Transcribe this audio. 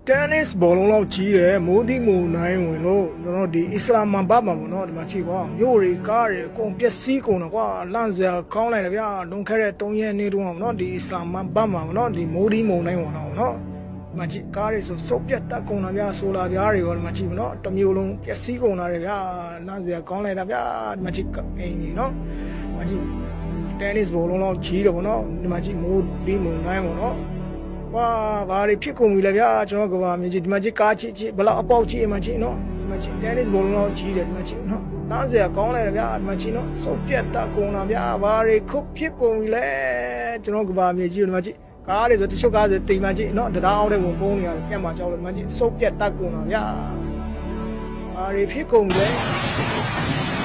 tennis ဘောလုံးလောက်ကြီးတယ်မိုးတိမိုးနိုင်ဝင်လို့ကျွန်တော်ဒီအစ္စလာမ်ဘတ်မှာပေါ့နော်ဒီမှာချိကွာမြို့တွေကားတွေအကုန်ပျက်စီးကုန်တော့ကွာလန့်စရာကောင်းလိုက်တယ်ဗျာလွန်ခဲ့တဲ့3ရက်နေ့တုန်းကပေါ့နော်ဒီအစ္စလာမ်ဘတ်မှာပေါ့နော်ဒီမိုးတိမိုးနိုင်ဝင်တော့နော်ဒီမှာချိကားတွေဆိုစုပ်ပြတ်တက်ကုန်တာဗျာဆိုလာပြားတွေရောဒီမှာချိပေါ့နော်တစ်မျိုးလုံးပျက်စီးကုန်တာတွေဗျာလန့်စရာကောင်းလိုက်တာဗျာဒီမှာချိအိမ်ကြီးနော်ဒီမှာချိ tennis ဘောလုံးလောက်ကြီးတယ်ပေါ့နော်ဒီမှာချိမိုးတိမိုးနိုင်ပေါ့နော်哇，娃儿屁股没了呀，就那个娃，没去，没去嘎去，不拉包去，没去喏，没去，天天是不弄去的，没去喏，那是讲来了呀，没去喏，手别打工了呀，娃儿哭屁股没了，就那个娃没去，没去，嘎的就小嘎子对没去喏，这打我的我工呢，别嘛叫了没去，手别打工了呀，娃儿屁股没了。